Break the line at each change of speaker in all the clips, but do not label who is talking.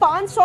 500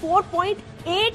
4.8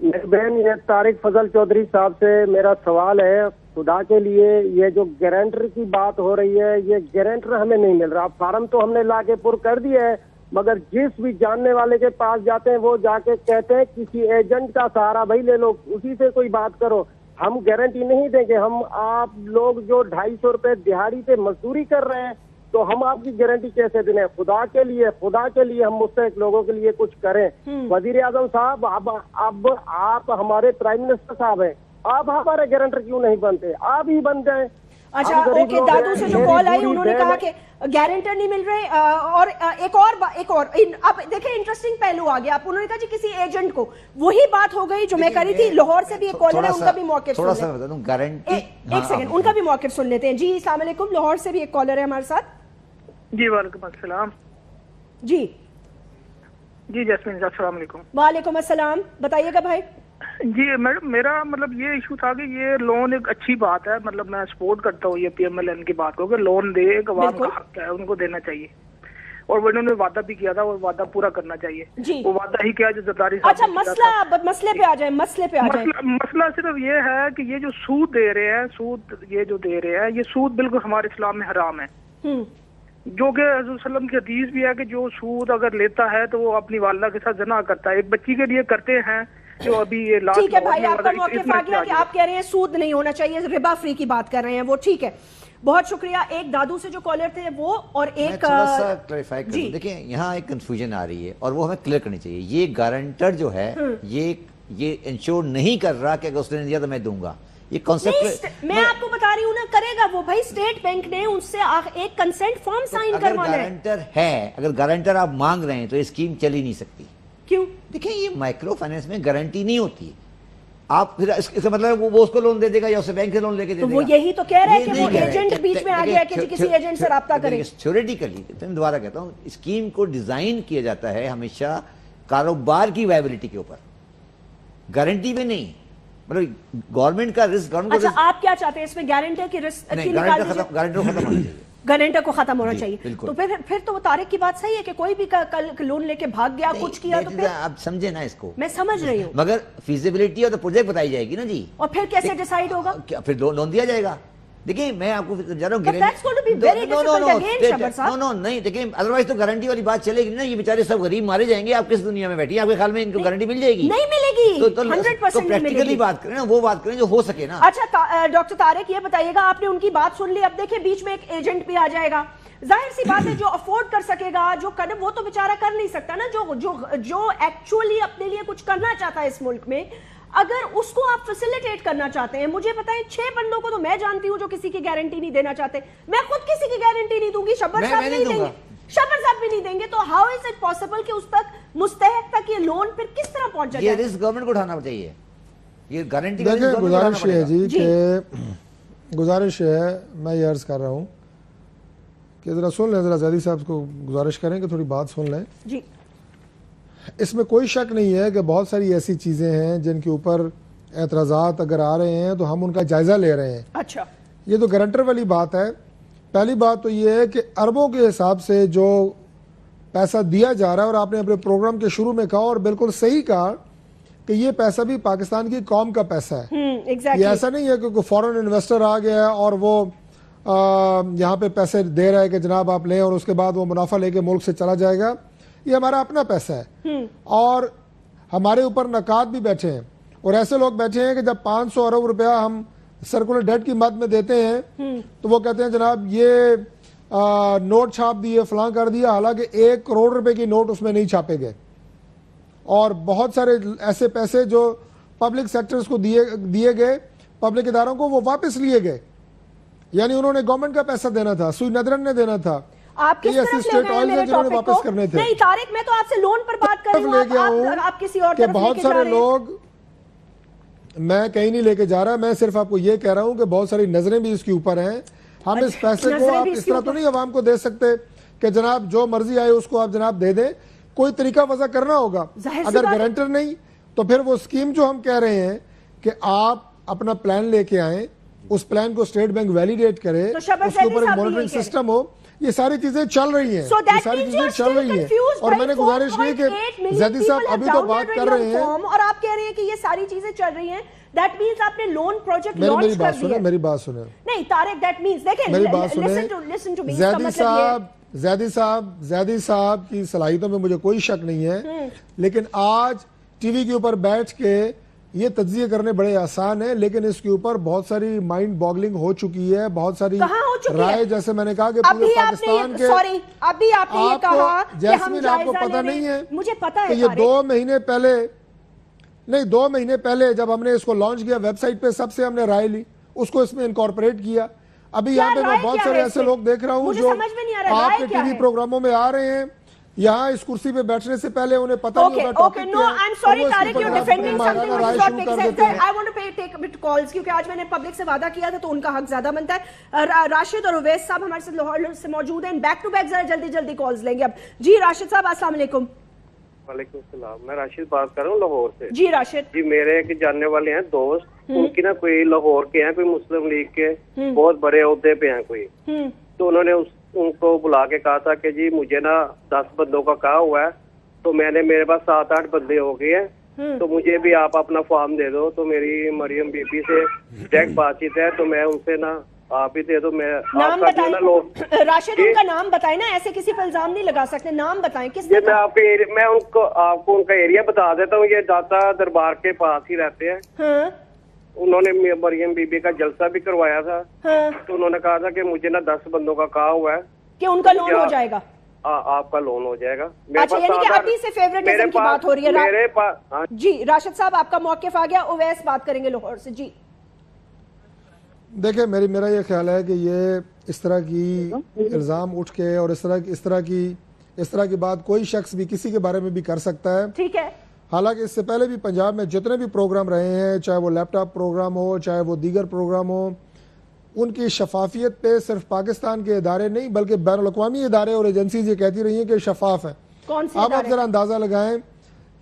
میری بہن یہ طارق فضل چودھری صاحب سے میرا سوال ہے، خدا کے لیے یہ جو گارنٹر کی بات ہو رہی ہے، یہ گارنٹر ہمیں نہیں مل رہا. فارم تو ہم نے لا کے پر کر دیا ہے، مگر جس بھی جاننے والے کے پاس جاتے ہیں وہ جا کے کہتے ہیں کسی ایجنٹ کا سہارا بھائی لے لو، اسی سے کوئی بات کرو. ہم گارنٹی نہیں دیں گے. ہم آپ لوگ جو 250 روپے دہاڑی پہ مزدوری کر رہے ہیں تو ہم آپ کی گارنٹی کیسے دیں؟ خدا کے لیے ہم مستحق لوگوں کے لیے کچھ کریں. وزیر اعظم صاحب اب آپ ہمارے پرائم منسٹر صاحب ہیں، آپ ہمارے گارنٹر کیوں نہیں بنتے؟ آپ ہی بن جائیں.
اچھا اوکے، دادو سے جو کال آئی انہوں نے کہا کہ گارنٹر نہیں مل رہے، اور ایک اور اب دیکھیں انٹرسٹنگ پہلو آ گیا. انہوں نے کہا جی کسی ایجنٹ کو، وہی بات ہو گئی جو میں کری تھی. لاہور سے بھی ایک کالر ہے، ان کا بھی موقف
تھوڑا
سن
سا
لیں.
بتا دوں گارنٹی،
ایک سیکنڈ، ان کا بھی موقف سن لیتے ہیں. جی السلام علیکم، لاہور سے بھی ایک کالر ہے ہمارے ساتھ.
جی وعلیکم السلام.
جی
جی جیسمین جی السلام علیکم.
وعلیکم السلام، بتائیے گا بھائی.
جی میڈم، میرا مطلب یہ ایشو تھا کہ یہ لون ایک اچھی بات ہے، مطلب میں سپورٹ کرتا ہوں یہ پی ایم ایل این کی بات کو کہ لون دے، ایک عوام کا حق ہے، ان کو دینا چاہیے. اور وہ انہوں نے وعدہ بھی کیا تھا، وہ وعدہ پورا کرنا چاہیے.
جی
وہ وعدہ ہی کیا جو زرداری
اچھا مسئلے پہ آ جائیں.
مسئلہ صرف یہ ہے کہ یہ جو سود دے رہے ہیں، یہ سود بالکل ہمارے اسلام میں حرام ہے. جو کہ حضور صلی اللہ علیہ وسلم کی حدیث بھی ہے کہ جو سود اگر لیتا ہے تو وہ اپنی والدہ کے ساتھ زنا کرتا ہے. ایک بچی کے لیے کرتے ہیں جو ابھی یہ
ٹھیک ہے بھائی، آپ کا موقف آ گیا کہ آپ کہہ رہے ہیں سود نہیں ہونا چاہیے، ربا فری کی بات کر رہے ہیں وہ. ٹھیک ہے، بہت شکریہ. ایک دادو سے جو کالر تھے وہ، اور ایک
تھوڑا سا کلیریفائی کر دوں. دیکھیں یہاں ایک کنفیوژن آ رہی ہے اور وہ ہمیں کلیئر کرنی چاہیے. یہ گارنٹر جو ہے یہ انشور نہیں کر رہا کہ اگر اس نے دیا تو میں دوں گا. یہ کانسیپٹ
میں آپ کو بتا رہی ہوں نا، کرے گا وہ بھائی. اسٹیٹ بینک نے اس سے ایک کنسنٹ فارم سائن کروانا ہے.
اگر گارنٹر آپ مانگ رہے ہیں تو یہ اسکیم چل ہی نہیں سکتی.
کیوں؟
دیکھیں یہ مائکرو فائنانس میں گارنٹی نہیں ہوتی. آپ پھر اس کا مطلب وہ اس کو لون دے دے گا یا اسے بینک سے لون لے کے دے دے گا.
وہ یہی تو کہہ رہا ہے کہ وہ ایجنٹ بیچ میں آ گیا کہ کسی ایجنٹ سے رابطہ کریں.
تھیوریٹیکلی میں دوبارہ کہتا ہوں، اسکیم کو ڈیزائن کیا جاتا ہے ہمیشہ کاروبار کی وائبلٹی کے اوپر، گارنٹی میں نہیں. مطلب گورنمنٹ کا رسک.
اچھا آپ کیا چاہتے ہیں اس میں گارنٹر کی رسک؟
گارنٹر ختم ہونا چاہیے.
گارنٹر کو ختم ہونا چاہیے. تو پھر تو وہ طارق کی بات صحیح ہے کہ کوئی بھی کل لون لے کے بھاگ گیا، کچھ کیا تو پھر
آپ سمجھے نا اس کو.
میں سمجھ رہی ہوں،
مگر فیزیبلٹی اور پروجیکٹ بتائی جائے گی نا جی.
اور پھر کیسے ڈیسائیڈ ہوگا؟
پھر لون دیا جائے گا. دیکھیں میں آپ کو جا رہا ہوں نہیں، دیکھیں ادروائز تو گارنٹی والی بات چلے گی نا. یہ بیچارے سب غریب مارے جائیں گے. آپ کس دنیا میں بیٹھی ہیں؟ آپ کے خیال میں ان کو گارنٹی مل جائے گی؟
نہیں ملے گی.
تو پریکٹیکلی بات کریں نا، وہ بات کریں جو ہو سکے نا.
اچھا ڈاکٹر طارق یہ بتائیے گا، آپ نے ان کی بات سن لی. اب دیکھیں بیچ میں ایک ایجنٹ بھی آ جائے گا. ظاہر سی بات ہے جو افورڈ کر سکے گا، جو وہ تو بیچارہ کر نہیں سکتا نا. جو ایکچولی اپنے لیے کچھ کرنا چاہتا ہے اس ملک میں، اگر اس کو آپ فیسیلیٹیٹ کرنا چاہتے ہیں. مجھے بتائیں 6 بندوں کو تو میں جانتی ہوں جو کسی کی گارنٹی نہیں دینا چاہتے. میں خود کسی کی گارنٹی نہیں دوں گی، شبر صاحب نہیں دیں گے، شبر صاحب بھی نہیں دیں گے. تو ہاؤ از اٹ پاسبل کہ اس تک مستحق تک یہ لون پھر کس طرح پہنچ جائے؟
یہ رسک گورنمنٹ کو اٹھانا چاہیے. یہ گارنٹی
گزارش ہے جی کہ گزارش ہے، میں یہ عرض کر رہا ہوں کہ ذرا سن لیں، ذرا زیدی صاحب کو گزارش کریں کہ تھوڑی بات سن لیں.
جی
اس میں کوئی شک نہیں ہے کہ بہت ساری ایسی چیزیں ہیں جن کے اوپر اعتراضات اگر آ رہے ہیں تو ہم ان کا جائزہ لے رہے ہیں.
اچھا
یہ تو گارنٹر والی بات ہے. پہلی بات تو یہ ہے کہ اربوں کے حساب سے جو پیسہ دیا جا رہا ہے، اور آپ نے اپنے پروگرام کے شروع میں کہا اور بالکل صحیح کہا کہ یہ پیسہ بھی پاکستان کی قوم کا پیسہ ہے. یہ ایسا نہیں ہے کہ کوئی فورن انویسٹر آ گیا اور وہ یہاں پہ پیسے دے رہا ہے کہ جناب آپ لیں اور اس کے بعد وہ منافع لے کے ملک سے چلا جائے گا. یہ ہمارا اپنا پیسہ ہے اور ہمارے اوپر نکات بھی بیٹھے ہیں، اور ایسے لوگ بیٹھے ہیں کہ جب 500 ارب روپیہ ہم سرکولر ڈیٹ کی مد میں دیتے ہیں تو وہ کہتے ہیں جناب یہ نوٹ چھاپ دیے، فلاں کر دیا، حالانکہ 1 کروڑ روپے کی نوٹ اس میں نہیں چھاپے گئے. اور بہت سارے ایسے پیسے جو پبلک سیکٹرز کو دیے گئے، پبلک اداروں کو، وہ واپس لیے گئے. یعنی انہوں نے گورنمنٹ کا پیسہ دینا تھا، سوئی ندرن نے دینا تھا.
آپ کس طرف لے گئے میرے ٹاپک کو؟ نہیں طارق، میں تو آپ سے لون پر بات کر رہی ہوں، آپ کسی اور طرف لے کے جا رہے ہیں.
بہت سارے لوگ، میں کہیں نہیں لے کے جا رہا، میں صرف آپ کو یہ کہہ رہا ہوں کہ بہت ساری نظریں بھی اس کے اوپر ہیں. ہم اس پیسے کو آپ اس طرح تو نہیں عوام کو دے سکتے کہ جناب جو مرضی آئے اس کو آپ جناب دے دیں. کوئی طریقہ وضع کرنا ہوگا. اگر گارنٹر نہیں تو پھر وہ اسکیم جو ہم کہہ رہے ہیں کہ آپ اپنا پلان لے کے آئیں، اس پلان کو اسٹیٹ بینک ویلیڈیٹ کرے، اس کے اوپر ایک مانیٹرنگ سسٹم ہو. یہ ساری چیزیں چل رہی ہیں,
So
یہ
that
ساری
means
چیزیں
you're
چل
still
رہی ہیں.
confused,
اور
right?
میں نے گزارش کی کہ
4.8 million
زیدی صاحب
people
ابھی
have
تو بات
downloaded
کر رہے
your
ہیں.
form اور آپ کہہ رہے ہیں کہ یہ ساری چیزیں چل رہی ہیں. That means آپ نے لون پروجیکٹ
میری
لانچ
بات
کر
سنیں,
دیا.
میری بات سنیں,
نہیں طارق, that means دیکھیں,
میری بات سنیں.
listen to me, اس کا
زیدی
مطلب
صاحب زیدی صاحب کی صلاحیتوں میں مجھے کوئی شک نہیں ہے, لیکن آج ٹی وی کے اوپر بیٹھ کے یہ تجزیے کرنے بڑے آسان ہیں, لیکن اس کے اوپر بہت ساری مائنڈ باگلنگ ہو چکی ہے, بہت ساری رائے, جیسے میں نے کہا کہ پورے پاکستان کے,
ابھی آپ نے یہ کہا کہ ہم
جیسمین آپ کو
جائزہ
پتہ
لے
نہیں
رہے
ہے
ہیں. مجھے پتا
کہ
ہے
یہ 2 مہینے پہلے, نہیں 2 مہینے پہلے جب ہم نے اس کو لانچ کیا ویب سائٹ پہ سب سے ہم نے رائے لی, اس کو اس میں انکارپوریٹ کیا. ابھی یہاں پہ میں بہت سارے ایسے لوگ دیکھ رہا ہوں جو آپ کے ٹی وی پروگراموں میں آ رہے ہیں, یہاں اس کرسی پہ بیٹھنے سے پہلے انہیں پتہ نہیں ہوگا topic
Okay, no, I'm sorry Tariq, you're defending something which is not making sense. I want to take a bit calls کیونکہ آج میں نے پبلک سے وعدہ کیا تھا تو ان کا حق زیادہ بنتا ہے. راشد اور اویس صاحب ہمارے ساتھ لاہور سے موجود ہیں, بیک ٹو بیک ذرا جلدی جلدی کالز لیں گے اب. جی راشد صاحب السلام علیکم.
وعلیکم السلام, میں راشد بات کر رہا ہوں لاہور سے.
جی راشد.
جی میرے ایک جاننے والے ہیں دوست, ان کی نا کوئی لاہور کے ہیں, کوئی مسلم لیگ کے بہت بڑے عہدے پہ ہیں کوئی, تو انہوں نے ان کو بلا کے کہا تھا کہ جی مجھے نا 10 بندوں کا کہا ہوا ہے, تو میں نے میرے پاس 7-8 بندے ہو گئے ہیں, تو مجھے بھی آپ اپنا فارم دے دو. تو میری مریم بی بی سے ڈائریکٹ بات چیت ہے, تو میں ان سے نا آپ ہی دے دو. میں
نام بتائیں راشد, ان کا نام بتائیں نا, ایسے کسی پر الزام نہیں لگا سکتے, نام بتائیں کس نے.
میں آپ کو ان کا ایریا بتا دیتا ہوں, یہ داتا دربار کے پاس ہی رہتے ہیں. انہوں نے مریم بی بی کا جلسہ بھی کروایا تھا, تو انہوں نے کہا تھا کہ مجھے نا 10 بندوں کا کہا ہوا ہے
کہ ان کا لون ہو جائے گا.
آپ کا لون ہو جائے گا.
اچھا, یعنی کہ ابھی سے فیورٹزم کی بات ہو رہی ہے میرے پاس. جی راشد صاحب آپ کا موقف آ گیا, اویس بات کریں گے لاہور سے. جی
دیکھیں میرا یہ خیال ہے کہ یہ اس طرح کی الزام اٹھ کے اور اس طرح کی بات کوئی شخص بھی کسی کے بارے میں بھی کر سکتا ہے.
ٹھیک ہے.
حالانکہ اس سے پہلے بھی پنجاب میں جتنے بھی پروگرام رہے ہیں, چاہے وہ لیپ ٹاپ پروگرام ہو, چاہے وہ دیگر پروگرام ہو, ان کی شفافیت پہ صرف پاکستان کے ادارے نہیں بلکہ بین الاقوامی ادارے اور ایجنسیز یہ کہتی رہی ہیں کہ شفاف ہیں. اب آپ ذرا اندازہ لگائیں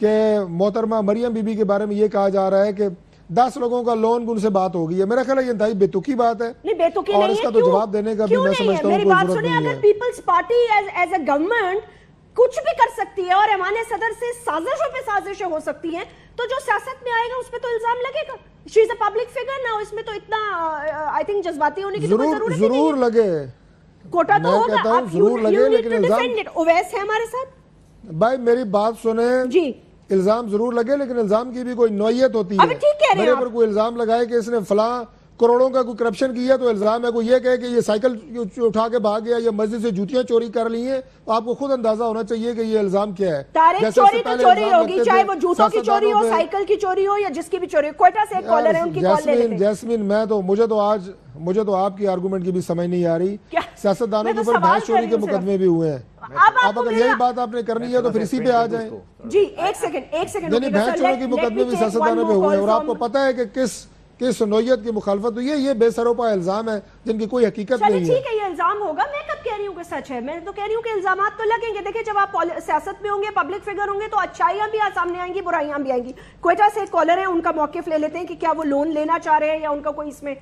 کہ محترمہ مریم بی بی کے بارے میں یہ کہا جا رہا ہے کہ 10 لوگوں کا لون ان سے بات ہو گئی ہے. میرا خیال ہے یہ انتہائی بے تکی بات ہے, اور اس کا تو جواب دینے کا بھی میں سمجھتا ہوں کوئی ضرورت نہیں ہے.
اگر Peoples Party as a government کچھ بھی کر سکتی ہے اور ایوان صدر سے سازشوں پہ سازشیں ہو سکتی ہیں, تو جو سیاست میں آئے گا اس پہ تو الزام لگے گا. شی از اے پبلک فگر نا, اس میں تو اتنا آئی تھنک جذباتی ہونے کی کوئی ضرورت نہیں ہے.
ضرور لگے,
کوٹا تو ہوگا,
اب ضرور لگے, لیکن الزام
اویس ہے ہمارے ساتھ.
بھائی میری بات سنیں,
جی
الزام ضرور لگے, لیکن الزام کی بھی کوئی نوعیت ہوتی ہے. میرے پر کوئی الزام لگائے کہ اس نے فلاں کروڑوں کا کوئی کرپشن کیا تو الزام ہے, کوئی یہ کہے کہ یہ سائیکل اٹھا کے بھاگ گیا, یا مسجد سے جوتیاں چوری کر لی ہیں, تو آپ کو خود اندازہ ہونا چاہیے کہ یہ الزام کیا ہے.
چوری تو چوری ہوگی, چاہے وہ جوتوں کی چوری ہو, سائیکل کی چوری ہو, یا جس کی بھی چوری ہو. کوئٹہ سے ایک کالر ہے, ان کی کال لے لیتے ہیں.
جیسمین مجھے تو آپ کی آرگومنٹ کی بھی سمجھ نہیں آ رہی. سیاستدانوں کے اوپر بھینس چوری کے مقدمے بھی ہوئے ہیں. اب اگر یہی بات آپ نے کرنی ہے تو پھر اسی پہ آ جائیں.
جی ایک سیکنڈ,
یعنی بھینس چوری کے مقدمے بھی سیاستدانوں پہ ہوئے ہیں, اور آپ کو پتا ہے کہ کس نوعیت کی مخالفت ہوئی ہے. یہ بے سروپا الزام ہے جن کی کوئی حقیقت نہیں ہے.
ٹھیک ہے, یہ الزام ہوگا, میں کب کہہ رہی ہوں کہ سچ ہے, میں تو کہہ رہی ہوں کہ الزامات تو لگیں گے. دیکھیں جب آپ سیاست میں ہوں گے, پبلک فگر ہوں گے, تو اچھائیاں بھی سامنے آئیں گی, برائیاں بھی آئیں گی. کوئٹہ سے ایک کالر ہے, ان کا موقف لے لیتے ہیں کہ کیا وہ لون لینا چاہ رہے ہیں یا ان کا کوئی اس میں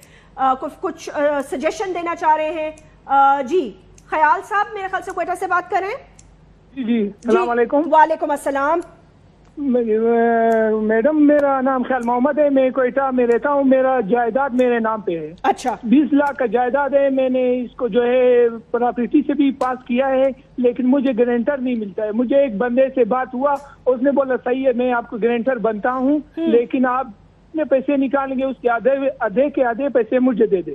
کچھ سجیشن دینا چاہ رہے ہیں. جی خیال صاحب میرے خیال سے کوئٹہ سے بات کر رہے ہیں.
جی السلام علیکم.
وعلیکم السلام.
میڈم میرا نام خیال محمد ہے, میں کوئٹہ میں رہتا ہوں. میرا جائیداد میرے نام پہ ہے.
اچھا.
20 لاکھ کا جائیداد ہے. میں نے اس کو جو ہے پراپرٹی سے بھی پاس کیا ہے, لیکن مجھے گارنٹر نہیں ملتا ہے. مجھے ایک بندے سے بات ہوا, اس نے بولا صحیح ہے میں آپ کو گارنٹر بنتا ہوں, لیکن آپ نے پیسے نکالیں گے اس کے آدھے پیسے مجھے دے دے.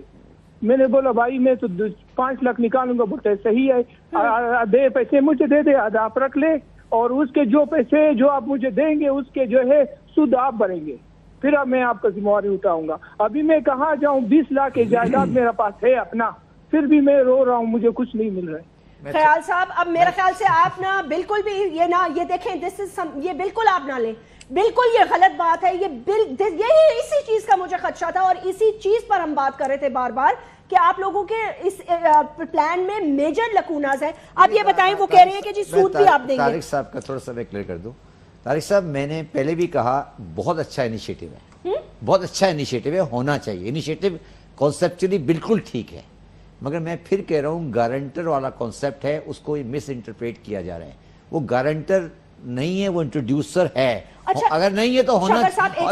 میں نے بولا بھائی میں تو 5 لاکھ نکالوں گا. بولتے صحیح ہے, آدھے پیسے مجھے دے دے, آدھا آپ رکھ لے, اور اس کے جو پیسے جو آپ مجھے دیں گے اس کے جو ہے سود آپ بھریں گے, پھر اب میں آپ کا ذمہ داری اٹھاؤں گا. ابھی میں کہاں جاؤں, 20 لاکھ کی جائیداد میرا پاس ہے اپنا, پھر بھی میں رو رہا ہوں, مجھے کچھ نہیں مل رہا ہے.
خیال صاحب اب میرے خیال سے آپ نا بالکل بھی یہ دیکھیں, یہ بالکل آپ نہ لیں, بالکل یہ غلط بات ہے. یہی اسی چیز کا مجھے خدشہ تھا, اور اسی چیز پر ہم بات کر رہے تھے بار بار کہ آپ لوگوں کے اس پلان میں میجر لکوناز ہے. اب یہ بتائیں, وہ کہہ رہے ہیں کہ جی سود بھی آپ دیں گے.
طارق صاحب کا تھوڑا سا میں کلیئر کر دوں. طارق صاحب میں نے پہلے بھی کہا بہت اچھا انیشیٹو ہے, بہت اچھا انیشیٹو ہے, ہونا چاہیے. انیشیٹو کانسیپچولی بالکل ٹھیک ہے, مگر میں پھر کہہ رہا ہوں گارنٹر والا کانسیپٹ ہے, اس کو مس انٹرپریٹ کیا جا رہا ہے. وہ گارنٹر نہیں ہے, وہ انٹروڈیوسر ہے. اگر نہیں ہے تو ہونا,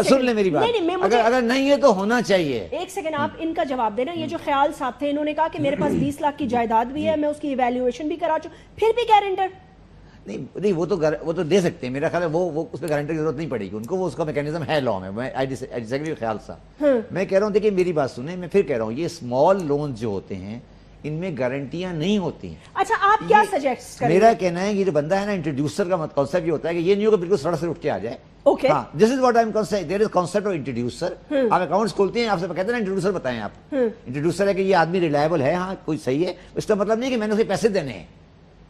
سن لیں میری بات, اگر نہیں ہے تو ہونا چاہیے.
ایک سیکنڈ آپ ان کا جواب دینا. یہ جو خیال صاحب تھے, انہوں نے کہا کہ میرے پاس 20 لاکھ کی جائیداد بھی ہے, میں اس کی ایویلیویشن بھی کرا چکا, پھر بھی گارنٹر
نہیں, وہ تو دے سکتے ہیں. میرا خیال ہے وہ اس پہ گارنٹر کی ضرورت نہیں پڑے گی ان کو, وہ اس کا میکینزم ہے لا میں. خیال صاحب میں کہہ رہا ہوں, دیکھیں میری بات سنیں, میں پھر کہہ رہا ہوں یہ اسمال لونز جو ہوتے ہیں ان میں گارنٹیاں نہیں ہوتی ہیں.
اچھا آپ کیا سجیسٹ کریں؟
میرا کہنا ہے یہ جو بندہ ہے نا, انٹروڈیوسر کا کانسیپٹ یہ ہوتا ہے کہ یہ نہیں ہو کہ بالکل سڑک سے اٹھ کے آ جائے. ہاں, this is what I am seeing, there is concept of introducer. آپ اکاؤنٹس کھولتے ہیں, آپ سے کہتے ہیں نا انٹروڈیوسر بتائیں آپ. انٹروڈیوسر ہے کہ یہ آدمی ریلائبل ہے, ہاں کوئی صحیح ہے, اس کا مطلب نہیں کہ میں نے اسے پیسے دینے ہیں.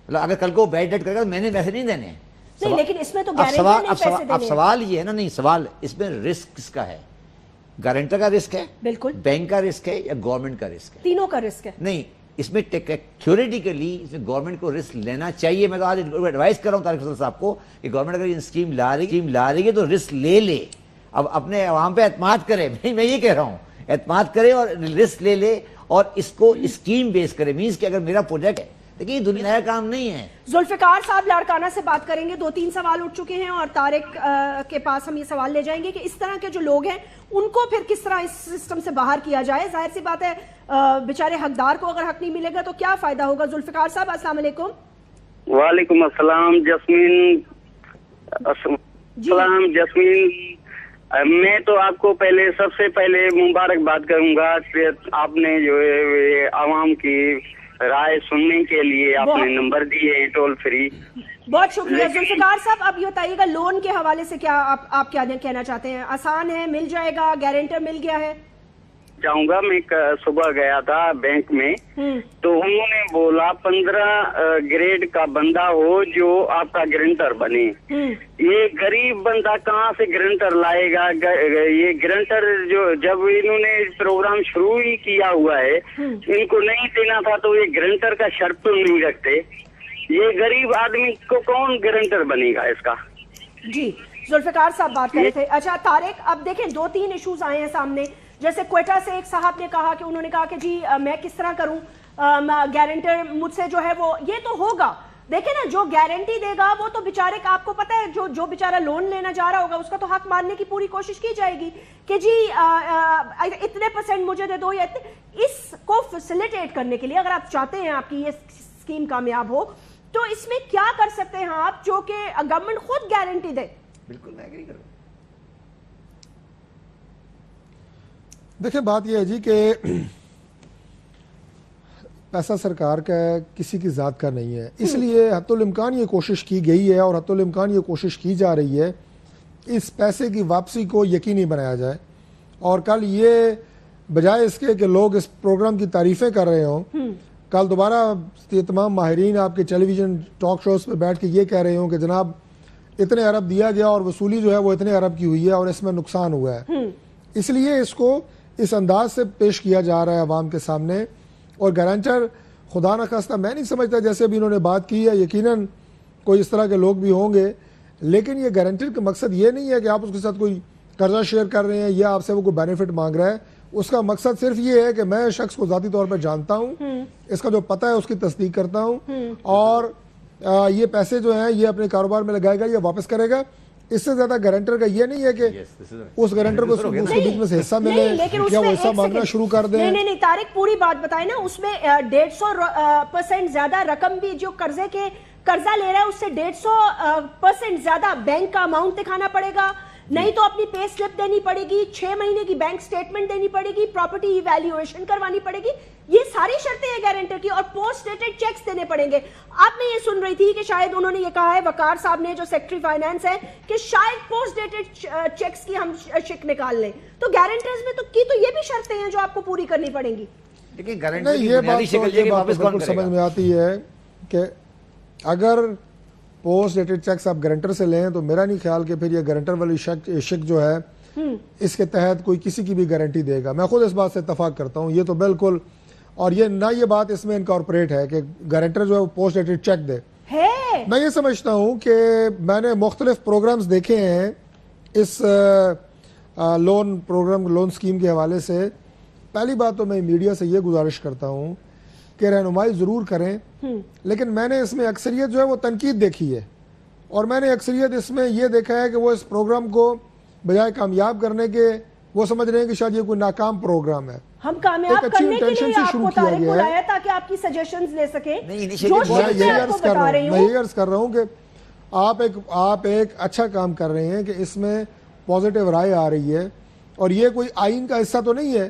اگر کل کو بیڈ ڈیٹ کرے گا تو میں نے پیسے نہیں دینے ہیں.
لیکن اس میں تو اب
سوال یہ ہے نا, نہیں سوال اس میں رسک کس کا ہے؟ گارنٹر کا رسک ہے,
بالکل,
بینک کا رسک ہے, یا گورنمنٹ کا رسک ہے؟
تینوں کا رسک ہے.
نہیں, اس میں تھیوریٹیکلی اس میں گورنمنٹ کو رسک لینا چاہیے. میں تو آج ایڈوائز کر رہا ہوں طارق فضل صاحب کو کہ گورنمنٹ اگر یہ اسکیم لا رہی ہے تو رسک لے. اب اپنے عوام پہ اعتماد کرے, میں یہ کہہ رہا ہوں اعتماد کرے اور رسک لے اور اس کو اسکیم بیس کرے. مینس کہ اگر میرا پروجیکٹ ہے, دیکھیں یہ دنیا کا کام نہیں ہے.
ذوالفقار صاحب لاڑکانہ سے بات کریں گے. 2-3 سوال اٹھ چکے ہیں اور طارق کے پاس ہم یہ سوال لے جائیں گے کہ اس طرح کے جو لوگ ہیں ان کو پھر کس طرح اس سسٹم سے باہر کیا جائے. ظاہر سی بات ہے بیچارے حقدار کو اگر حق نہیں ملے گا تو کیا فائدہ ہوگا. ذوالفقار صاحب السلام علیکم.
وعلیکم السلام جسمین. السلام جسمین, میں تو آپ کو سب سے پہلے مبارکباد کروں گا کہ آپ نے جو ہے عوام کی رائے سننے کے لیے آپ نے نمبر دیے ٹول فری.
بہت شکریہ. ذوالفقار صاحب اب یہ بتائیے گا لون کے حوالے سے کیا آپ کیا کہنا چاہتے ہیں؟ آسان ہے, مل جائے گا, گارنٹر مل گیا ہے؟
چاہوں گا, میں صبح گیا تھا بینک میں تو انہوں نے بولا 15 گریڈ کا بندہ ہو جو آپ کا گارنٹر بنے. یہ غریب بندہ کہاں سے گارنٹر لائے گا؟ یہ گارنٹر جو جب انہوں نے پروگرام شروع ہی کیا ہوا ہے, ان کو نہیں دینا تھا تو یہ گارنٹر کا شرط تو نہیں رکھتے. یہ غریب آدمی کو کون گارنٹر بنے گا اس کا؟
جی ذوالفقار صاحب بات کر رہے تھے. اچھا طارق, اب دیکھیں 2-3 ایشوز آئے ہیں سامنے. جیسے کوئٹہ سے ایک صاحب نے کہا کہ انہوں نے کہا کہ جی میں کس طرح کروں, گارنٹر مجھ سے جو ہے وہ یہ تو ہوگا. دیکھیں نا, جو گارنٹی دے گا وہ تو بیچارے کا, آپ کو پتہ ہے جو بیچارہ لون لینا جا رہا ہوگا اس کا تو حق ماننے کی پوری کوشش کی جائے گی کہ جی اتنے % مجھے دے دو. یا اس کو فیسیلیٹیٹ کرنے کے لیے اگر آپ چاہتے ہیں آپ کی یہ اسکیم کامیاب ہو تو اس میں کیا کر سکتے ہیں آپ جو کہ گورنمنٹ خود گارنٹی دے؟
بالکل میں ایگری کروں.
دیکھیں بات یہ ہے جی کہ پیسہ سرکار کا ہے, کسی کی ذات کا نہیں ہے. اس لیے حتی الامکان یہ کوشش کی گئی ہے اور حتی الامکان یہ کوشش کی جا رہی ہے اس پیسے کی واپسی کو یقینی بنایا جائے. اور کل یہ بجائے اس کے کہ لوگ اس پروگرام کی تعریفیں کر رہے ہوں, کل دوبارہ یہ تمام ماہرین آپ کے ٹیلی ویژن ٹاک شوز پہ بیٹھ کے یہ کہہ رہے ہوں کہ جناب اتنے ارب دیا گیا اور وصولی جو ہے وہ اتنے ارب کی ہوئی ہے اور اس میں نقصان ہوا ہے. اس لیے اس کو اس انداز سے پیش کیا جا رہا ہے عوام کے سامنے. اور گارنٹر خدا نخواستہ میں نہیں سمجھتا, جیسے بھی انہوں نے بات کی ہے یقیناً کوئی اس طرح کے لوگ بھی ہوں گے, لیکن یہ گارنٹر کا مقصد یہ نہیں ہے کہ آپ اس کے ساتھ کوئی قرضہ شیئر کر رہے ہیں یا آپ سے وہ کوئی بینیفٹ مانگ رہا ہے. اس کا مقصد صرف یہ ہے کہ میں شخص کو ذاتی طور پہ جانتا ہوں, اس کا جو پتہ ہے اس کی تصدیق کرتا ہوں اور یہ پیسے جو ہیں یہ اپنے کاروبار میں لگائے گا یا واپس کرے گا. اس سے زیادہ گارنٹر کا یہ نہیں ہے کہ اس گارنٹر کو اس کے بیچ میں سے حصہ ملے یا وہ حصہ مانگنا شروع کر دیں.
نہیں طارق پوری بات بتائیں نا. اس میں 150% زیادہ رقم بھی جو قرضہ لے رہا ہے اس سے 150% زیادہ بینک کا اماؤنٹ دکھانا پڑے گا, نہیں تو اپنی پے سلپ دینی پڑے گی, 6 مہینے کی بینک سٹیٹمنٹ دینی پڑے گی, پراپرٹی ایویلیویشن کروانی پڑے گی. یہ ساری شرطیں ہیں گارنٹر کی, اور پوسٹ ڈیٹڈ چیکس دینے پڑیں گے. اب میں یہ سن رہی تھی کہ شاید انہوں نے یہ کہا ہے وقار صاحب نے جو سیکٹری فائنانس ہے کہ شاید پوسٹ ڈیٹڈ چیکس کی ہم شک نکال لیں. تو گارنٹرز میں تو یہ بھی شرطیں ہیں جو آپ کو پوری کرنی پڑیں گی.
لیکن گارنٹر کی بنیادی شکل یہ واپس کون کرے گا؟
سمجھ میں آتی ہے کہ اگر پوسٹ ڈیٹڈ چیکس آپ گارنٹر سے لیں تو میرا نہیں خیال کہ پھر یہ گارنٹر والی شک جو ہے اس کے تحت کوئی کسی کی بھی گارنٹی دے گا. میں خود اس بات سے اتفاق کرتا ہوں, یہ تو بالکل, اور یہ نہ یہ بات اس میں انکارپوریٹ ہے کہ گارنٹر جو ہے وہ پوسٹ ڈیٹڈ چیک دے. میں یہ سمجھتا ہوں کہ میں نے مختلف پروگرامز دیکھے ہیں اس لون پروگرام لون سکیم کے حوالے سے. پہلی بات تو میں میڈیا سے یہ گزارش کرتا ہوں کہ رہنمائی ضرور کریں، لیکن میں نے اس میں اکثریت جو ہے وہ تنقید دیکھی ہے، اور میں نے اکثریت اس میں یہ دیکھا ہے کہ وہ اس پروگرام کو بجائے کامیاب کرنے کے وہ سمجھ رہے ہیں کہ شاید یہ کوئی ناکام پروگرام ہے۔
ہم کامیاب کرنے کے لیے آپ کو طارق بلایا تاکہ آپ کی سجیشنز لے سکیں۔
میں یہی عرض کر رہا ہوں کہ آپ ایک اچھا کام کر رہے ہیں کہ اس میں پازیٹیو رائے آ رہی ہے، اور یہ کوئی آئین کا حصہ تو نہیں ہے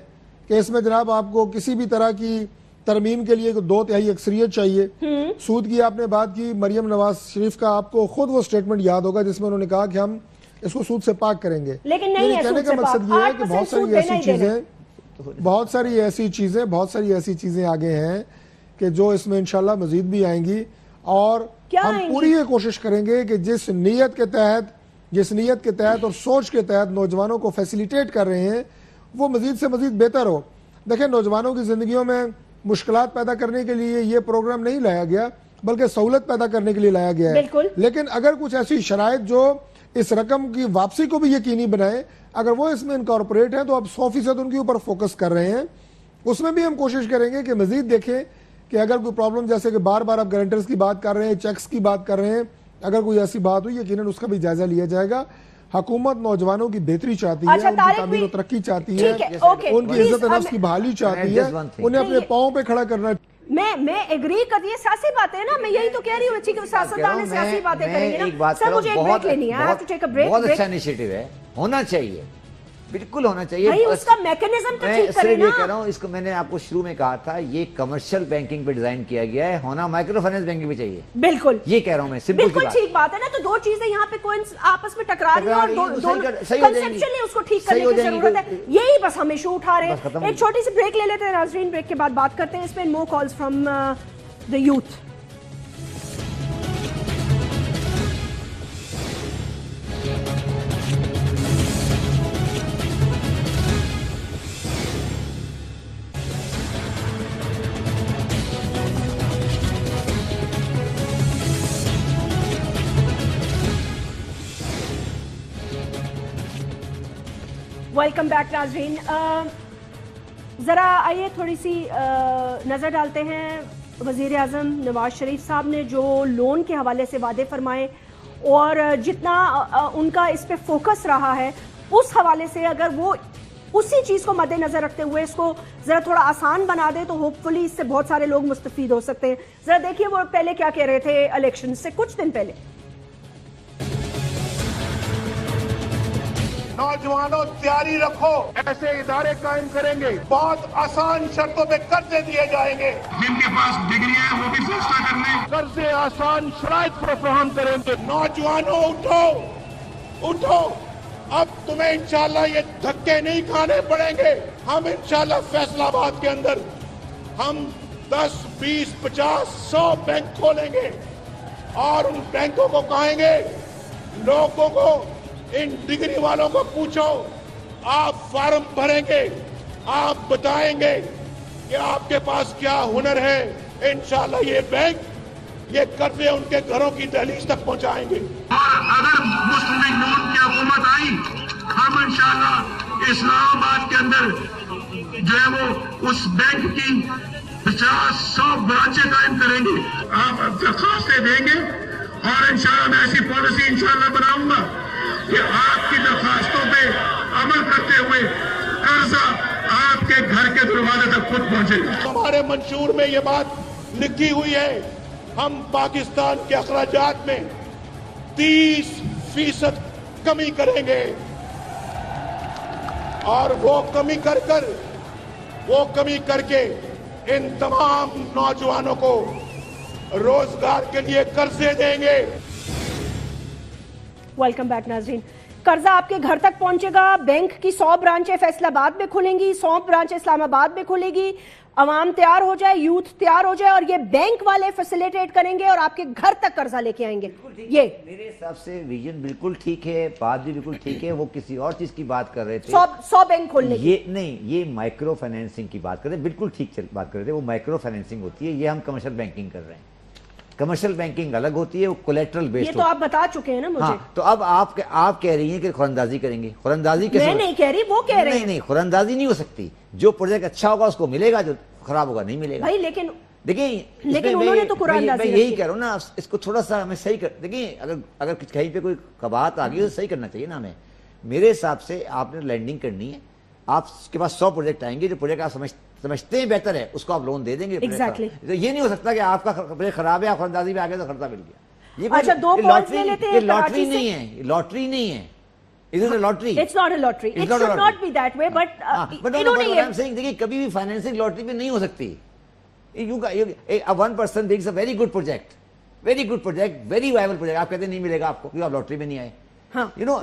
کہ اس میں جناب آپ کو کسی بھی طرح کی ترمیم کے لیے 2/3 اکثریت چاہیے۔ سود کی آپ نے بات کی، مریم نواز شریف کا آپ کو خود وہ سٹیٹمنٹ یاد ہوگا جس میں انہوں نے کہا کہ ہم اس کو سود سے پاک کریں گے،
لیکن نہیں ہے
کہنے کا مقصد یہ ہے کہ بہت ساری ایسی چیزیں آگے ہیں کہ جو اس میں انشاءاللہ مزید بھی آئیں گی، اور ہم پوری یہ کوشش کریں گے کہ جس نیت کے تحت اور سوچ کے تحت نوجوانوں کو فیسیلیٹیٹ کر رہے ہیں وہ مزید سے مزید بہتر ہو۔ دیکھیں، نوجوانوں کی زندگیوں میں مشکلات پیدا کرنے کے لیے یہ پروگرام نہیں لایا گیا بلکہ سہولت پیدا کرنے کے لیے لایا گیا ہے، لیکن اگر کچھ ایسی شرائط جو اس رقم کی واپسی کو بھی یقینی بنائے، اگر وہ اس میں انکارپوریٹ ہیں تو اب 100% ان کے اوپر فوکس کر رہے ہیں۔ اس میں بھی ہم کوشش کریں گے کہ مزید دیکھیں کہ اگر کوئی پرابلم، جیسے کہ بار بار آپ گارنٹرز کی بات کر رہے ہیں، چیکس کی بات کر رہے ہیں، اگر کوئی ایسی بات ہوئی یقیناً اس کا بھی جائزہ لیا جائے گا۔ حکومت نوجوانوں کی بہتری چاہتی ہے، ان کی تعمیر و ترقی چاہتی ہے، ان کی عزت نفس کی بحالی چاہتی ہے، انہیں اپنے پاؤں پہ کھڑا کرنا۔
میں ایگری کرتی ہے، سیاسی باتیں نا، میں یہی تو کہہ رہی ہوں اچھی کہ سیاستدان سیاسی باتیں کریں گے نا۔ سر مجھے ایک بریک لینی ہے،
بہت اچھا انیشیٹو ہے، ہونا چاہیے، بالکل ہونا چاہیے۔
اس کا میکنزم تو ٹھیک کریں نا۔
یہ کہہ رہا ہوں، اس کو میں نے آپ کو شروع میں کہا تھا، یہ کمرشل بینکنگ پہ ڈیزائن کیا گیا ہے، ہونا مائکرو فائنانس بینکنگ پہ چاہیے۔
بالکل
یہ کہہ رہا ہوں میں، سمپل سی بات،
ٹھیک بات ہے نا۔ تو دو چیزیں یہاں پہ آپس میں ٹکرا رہی ہیں اور کنسپچولی اس کو ٹھیک کرنے کی ضرورت ہے، یہی بس ہم ایشو اٹھا رہے ہیں۔ ایک چھوٹی سی بریک لے لیتے ہیں ناظرین، بریک کے بعد بات کرتے ہیں اس پہ more calls from the youth. Welcome back ناظرین، ذرا آئیے تھوڑی سی نظر ڈالتے ہیں۔ وزیر اعظم نواز شریف صاحب نے جو لون کے حوالے سے وعدے فرمائے اور جتنا ان کا اس پہ فوکس رہا ہے، اس حوالے سے اگر وہ اسی چیز کو مد نظر رکھتے ہوئے اس کو ذرا تھوڑا آسان بنا دے تو ہوپ فلی اس سے بہت سارے لوگ مستفید ہو سکتے ہیں۔ ذرا دیکھیے وہ پہلے کیا کہہ رہے تھے الیکشن سے کچھ دن پہلے۔
نوجوانوں تیاری رکھو، ایسے ادارے قائم کریں گے، بہت آسان شرطوں پہ قرضے دیے جائیں گے، جن کے پاس ڈگری ہے وہ بھی فیصلہ کر لیں، قرضے آسان شرائط پر فراہم کریں گے۔ نوجوانوں اٹھو، اب تمہیں انشاءاللہ یہ دھکے نہیں کھانے پڑیں گے۔ ہم انشاءاللہ فیصل آباد کے اندر ہم 10، 20، 50، 100 بینک کھولیں گے، اور ان بینکوں کو کہیں گے لوگوں کو، ان ڈگری والوں کو پوچھو، آپ فارم بھریں گے، آپ بتائیں گے کہ آپ کے پاس کیا ہنر ہے، انشاءاللہ یہ بینک یہ قرضے ان کے گھروں کی دہلیز تک پہنچائیں گے۔ اور اگر مسلم لیگ نون کی حکومت آئی، ہم انشاءاللہ اسلام آباد کے اندر جو ہے وہ اس بینک کی 50-100 برانچیں قائم کریں گے۔ آپ درخواستیں دیں گے اور انشاءاللہ میں ایسی پالیسی انشاءاللہ بناؤں گا کہ آپ کی درخواستوں پہ عمل کرتے ہوئے قرضہ آپ کے گھر کے دروازے تک خود پہنچے گا۔ ہمارے منشور میں یہ بات لکھی ہوئی ہے، ہم پاکستان کے اخراجات میں 30% کمی کریں گے، اور وہ کمی کر کے ان تمام نوجوانوں کو روزگار کے لیے قرضے دیں گے۔
ویلکم بیک ناظرین، قرضہ آپ کے گھر تک پہنچے گا، بینک کی 100 برانچیں فیصل آباد میں کھلیں گی، 100 برانچیں اسلام آباد میں کھلے گی، عوام تیار ہو جائے، یوتھ تیار ہو جائے، اور یہ بینک والے فیسیلیٹیٹ کریں گے اور آپ کے گھر تک قرضہ لے کے آئیں گے۔ یہ
میرے حساب سے ویژن بالکل ٹھیک ہے، بات بھی بالکل ٹھیک ہے۔ وہ کسی اور چیز کی بات کر رہے تھے،
100 بینک کھولنے کی،
یہ نہیں، یہ مائکرو فائنینسنگ کی بات کر رہے ہیں، بالکل ٹھیک بات کر رہے تھے۔ وہ مائکرو فائنینسنگ ہوتی ہے، یہ ہم کمرشل بینکنگ کر رہے ہیں۔ کمرشل بینکنگ الگ ہوتی ہے، وہ کولیٹرل بیسڈ،
یہ تو آپ بتا چکے ہیں نا مجھے۔
تو اب آپ کہہ رہی ہیں کہ خوراندازی کریں گے، خوراندازی کیسے؟
میں نہیں کہہ رہی، وہ کہہ رہے ہیں۔
نہیں، خوراندازی نہیں ہو سکتی۔ جو پروجیکٹ اچھا ہوگا اس کو ملے گا، جو خراب ہوگا نہیں ملے گا۔
بھائی لیکن
دیکھیں
لیکن انہوں نے تو قرآن
میں یہی کہہ رہا ہوں نا, اس کو تھوڑا سا ہمیں صحیح کر دیکھیں, اگر کہیں پہ کوئی کباہت آ گئی تو صحیح کرنا چاہیے نا ہمیں. میرے حساب سے آپ نے لینڈنگ کرنی ہے, آپ کے پاس 100 پروجیکٹ آئیں گے, جو پروجیکٹ آپ سمجھتے ہیں بہتر ہے اس کو آپ لون دے دیں گے. تو یہ نہیں ہو سکتا کہ آپ کا پروجیکٹ خراب ہے, آپ اندازی میں آ گئے تو خرچہ مل گیا.
اچھا, 2 کالز لے لیتے ہیں.
لاٹری نہیں ہے, یہ لاٹری نہیں ہے. Is it a lottery?
It's not a lottery. It should not be that way. But
I'm saying دیکھیے کبھی بھی فائنینسنگ لاٹری پہ نہیں ہو سکتی. One person brings a very good project, very viable project. آپ کہتے ہیں نہیں ملے گا آپ کو کیونکہ آپ لاٹری میں نہیں آئے.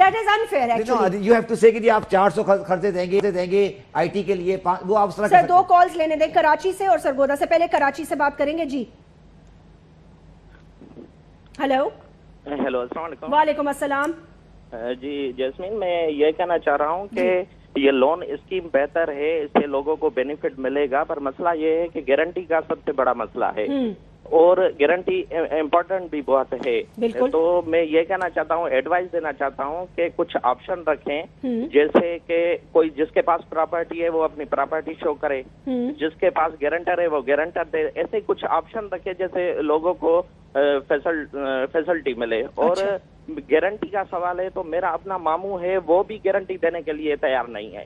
That is unfair actually.
You have to say کہ آپ 400 خرچے دیں گے آئی ٹی کے لیے, وہ آپ اس طرح.
سر 2 کالز لینے دیں کراچی سے اور سرگودا سے. پہلے کراچی سے بات کریں گے. جی ہیلو.
السلام علیکم.
وعلیکم السلام.
جی جیسمین, میں یہ کہنا چاہ رہا ہوں کہ یہ لون اسکیم بہتر ہے, اس سے لوگوں کو بینیفٹ ملے گا, پر مسئلہ یہ ہے کہ گارنٹی کا سب سے بڑا مسئلہ ہے, اور گارنٹی امپورٹنٹ بھی بہت ہے. تو میں یہ کہنا چاہتا ہوں, ایڈوائز دینا چاہتا ہوں کہ کچھ آپشن رکھیں, جیسے کہ کوئی جس کے پاس پراپرٹی ہے وہ اپنی پراپرٹی شو کرے, جس کے پاس گارنٹر ہے وہ گارنٹر دے. ایسے کچھ آپشن رکھے جیسے لوگوں کو فیسلٹی ملے. اور گارنٹی کا سوال ہے تو میرا اپنا ماموں ہے, وہ بھی گارنٹی دینے کے لیے تیار نہیں ہے.